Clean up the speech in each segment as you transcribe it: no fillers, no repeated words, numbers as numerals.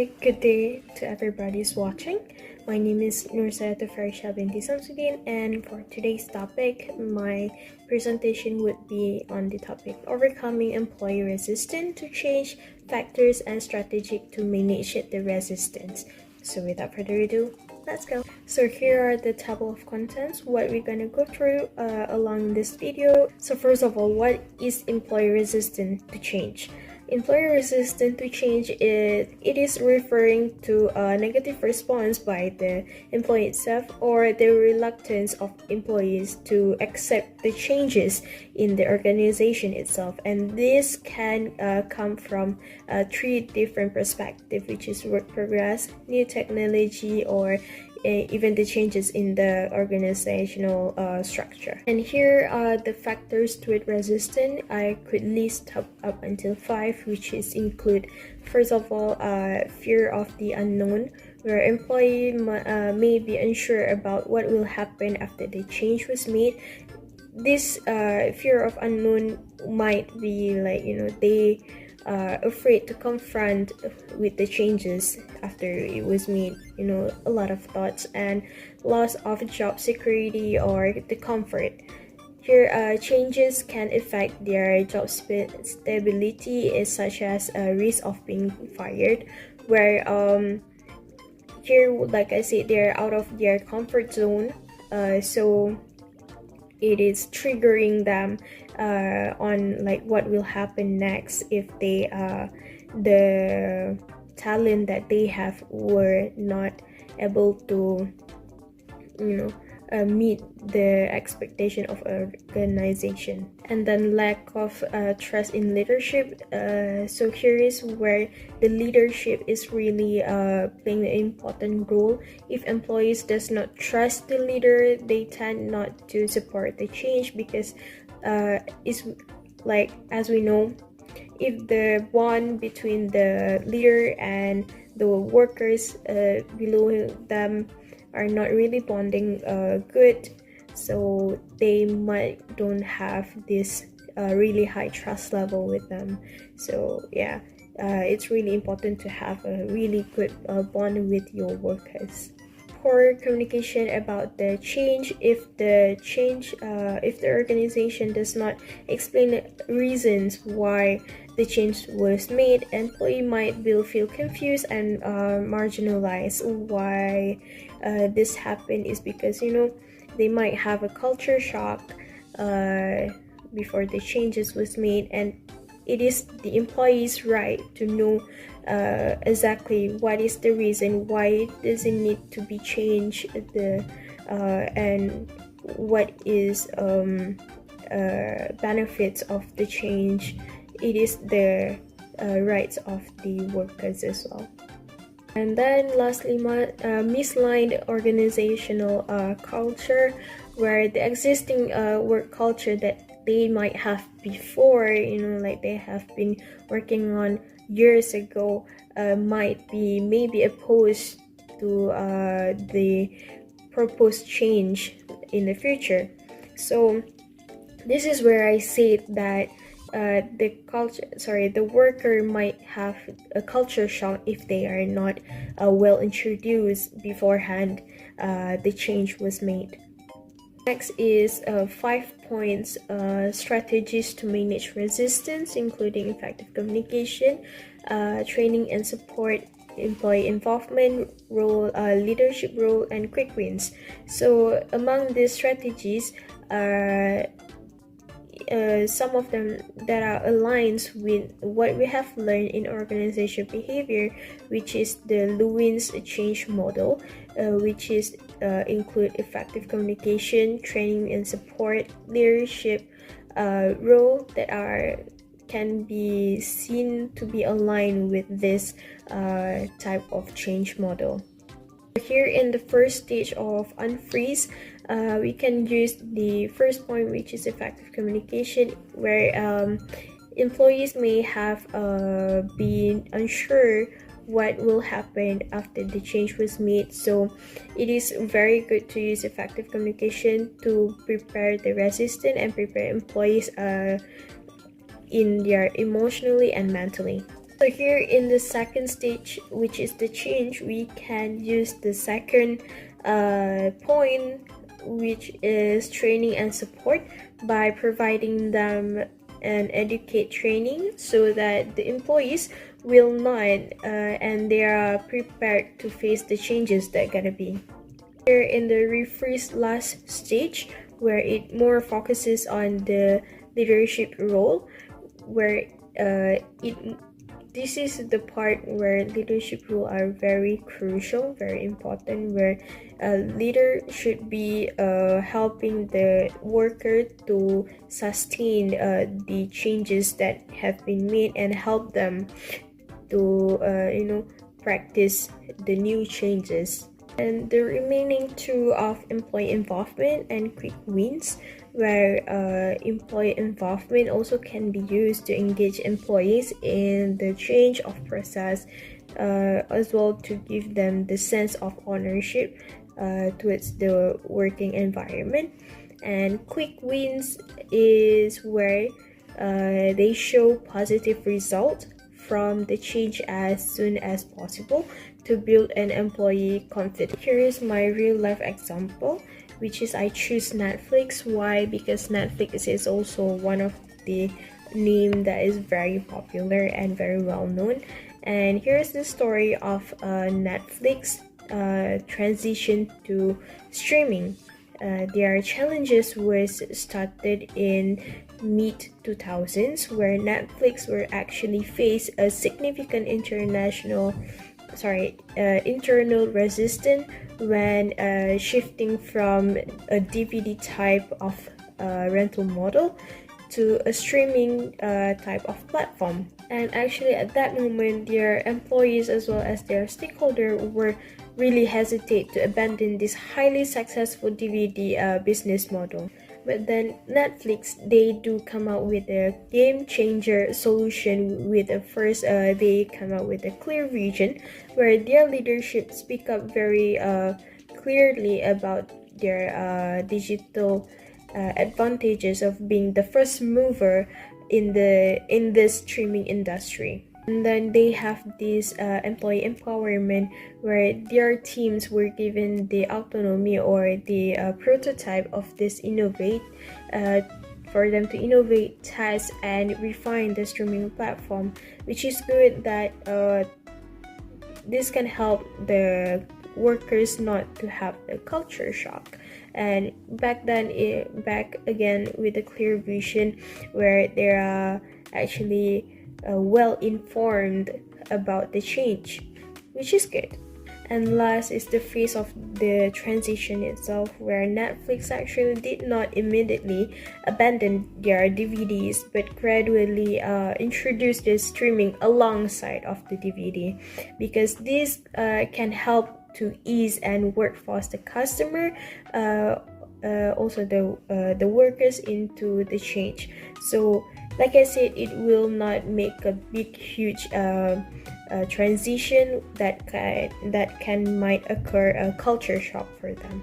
Hi, good day to everybody who's watching. My name is NUR Farisya BINTI and for today's topic, my presentation would be on the topic overcoming employee resistance to change, factors and strategy to manage the resistance. So without further ado, let's go. So here are the table of contents, what we're gonna go through along this video. So first of all, what is employee resistance to change? Employee resistance to change it is referring to a negative response by the employee itself or the reluctance of employees to accept the changes in the organization itself, and this can come from three different perspectives, which is work progress, new technology, or even the changes in the organizational structure. And here are the factors to it resistant. I could list up until 5, which is include, first of all, fear of the unknown, where employee may be unsure about what will happen after the change was made. This fear of unknown might be like, they afraid to confront with the changes after it was made, a lot of thoughts and loss of job security or the comfort. Here, changes can affect their job stability, such as a risk of being fired, where here, like I said, they're out of their comfort zone, so it is triggering them on like what will happen next if they the talent that they have were not able to meet the expectation of organization. And then lack of trust in leadership, so here is where the leadership is really playing an important role. If employees does not trust the leader, they tend not to support the change, because it's like, as we know, if the bond between the leader and the workers below them are not really bonding good, so they might don't have this really high trust level with them. So yeah, it's really important to have a really good bond with your workers. Poor communication about the change. If the organization does not explain the reasons why the change was made, employee might feel confused and marginalized. Why this happened is because they might have a culture shock before the changes was made, and it is the employee's right to know exactly what is the reason why does it need to be changed, and what is benefits of the change. It is the rights of the workers as well. And then lastly, misaligned organizational culture, where the existing work culture that they might have before, like they have been working on years ago, might be maybe opposed to the proposed change in the future. So this is where I say that the worker might have a culture shock if they are not well introduced beforehand the change was made. Next is 5 points strategies to manage resistance, including effective communication, training and support, employee involvement, leadership role, and quick wins. So among these strategies, some of them that are aligned with what we have learned in organizational behavior, which is the Lewin's change model, which is include effective communication, training and support, leadership role that can be seen to be aligned with this type of change model. Here in the first stage of unfreeze, we can use the first point, which is effective communication, where employees may have been unsure what will happen after the change was made. So it is very good to use effective communication to prepare the resistance and prepare employees in their emotionally and mentally. So here in the second stage, which is the change, we can use the second point, which is training and support, by providing them an educate training so that the employees will not and they are prepared to face the changes that are gonna be. Here in the rephrase last stage, where it more focuses on the leadership role, where this is the part where leadership role are very crucial, very important, where a leader should be helping the worker to sustain the changes that have been made and help them to practice the new changes. And the remaining two of employee involvement and quick wins, where employee involvement also can be used to engage employees in the change of process, as well to give them the sense of ownership towards the working environment. And quick wins is where they show positive results from the change as soon as possible to build an employee confidence. Here is my real life example, which is I choose Netflix. Why? Because Netflix is also one of the name that is very popular and very well known. And here's the story of Netflix transition to streaming. Their challenges was started in mid 2000s, where Netflix were actually face a significant internal resistance when shifting from a DVD type of rental model to a streaming type of platform. And actually at that moment, their employees as well as their stakeholder were really hesitate to abandon this highly successful DVD business model. But then Netflix, they do come out with a game changer solution. With the first, they come out with a clear vision where their leadership speak up very clearly about their digital advantages of being the first mover in the streaming industry. And then they have this employee empowerment, where their teams were given the autonomy or the prototype of this innovate for them to innovate, test, and refine the streaming platform, which is good that this can help the workers not to have a culture shock. And back again with a clear vision, where they are actually well informed about the change, which is good. And last is the phase of the transition itself, where Netflix actually did not immediately abandon their DVDs, but gradually introduced the streaming alongside of the DVD, because this can help to ease and workforce the customer, also the workers into the change. So like I said, it will not make a big huge transition that might occur a culture shock for them.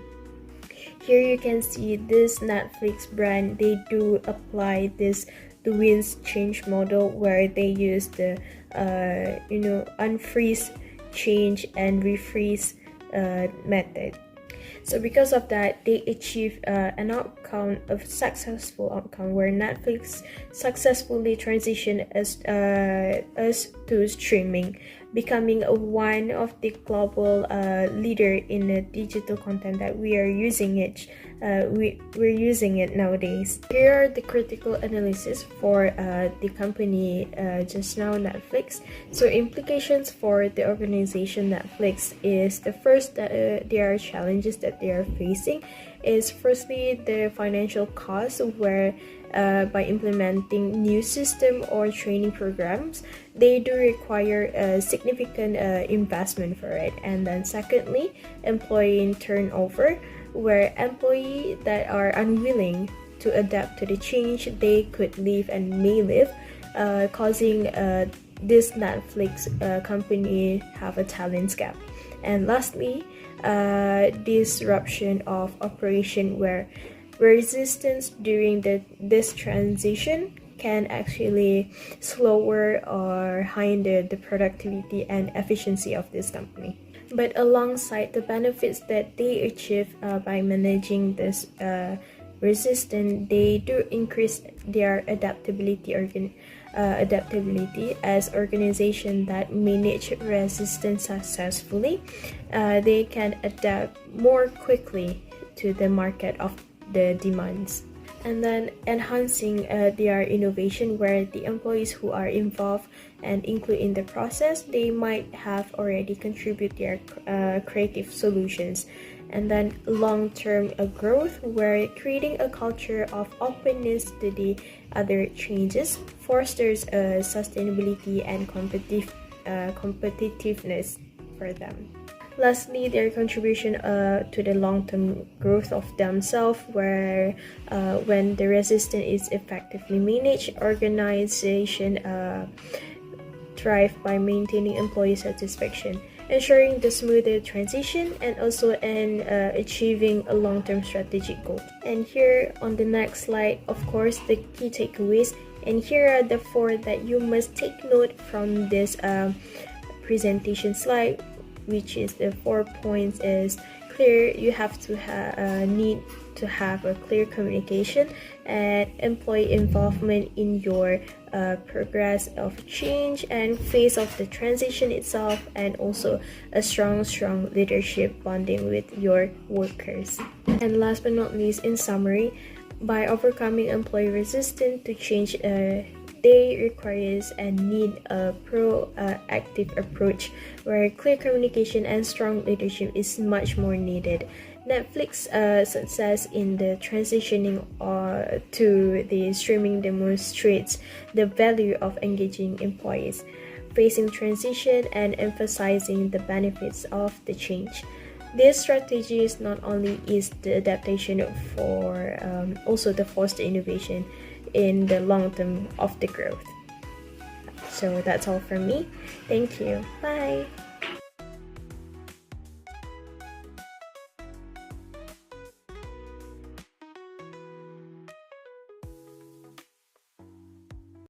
Here you can see this Netflix brand, they do apply this the wins change model, where they use the unfreeze, change, and refreeze method. So because of that, they achieve an outcome of successful outcome, where Netflix successfully transitioned us to streaming, becoming one of the global leader in the digital content that we are using it. We're using it nowadays. Here are the critical analysis for the company just now, Netflix. So implications for the organization Netflix is the first that there are challenges that they are facing is firstly the financial cost, where by implementing new system or training programs, they do require a significant investment for it. And then secondly, employee turnover, where employees that are unwilling to adapt to the change, they could leave and may leave, causing this Netflix company have a talent gap. And lastly, disruption of operation, where resistance during this transition can actually slower or hinder the productivity and efficiency of this company. But alongside the benefits that they achieve by managing this resistance, they do increase their adaptability as organizations that manage resistance successfully. They can adapt more quickly to the market of the demands, and then enhancing their innovation, where the employees who are involved and include in the process, they might have already contribute their creative solutions. And then long-term growth, where creating a culture of openness to the other changes fosters sustainability and competitiveness for them. Lastly, their contribution to the long-term growth of themselves, where when the resistance is effectively managed, organization thrive by maintaining employee satisfaction, ensuring the smoother transition, and also achieving a long-term strategic goal. And here on the next slide, of course, the key takeaways. And here are the 4 that you must take note from this presentation slide, which is the 4 points is clear. You have to need to have a clear communication and employee involvement in your progress of change and phase of the transition itself, and also a strong leadership bonding with your workers. And last but not least, in summary, by overcoming employee resistance to change, they requires and need a proactive approach, where clear communication and strong leadership is much more needed. Netflix success in the transitioning to the streaming demonstrates the value of engaging employees, facing transition, and emphasizing the benefits of the change. This strategy is not only is the adaptation for also the foster innovation in the long term of the growth. So that's all from me. Thank you. Bye.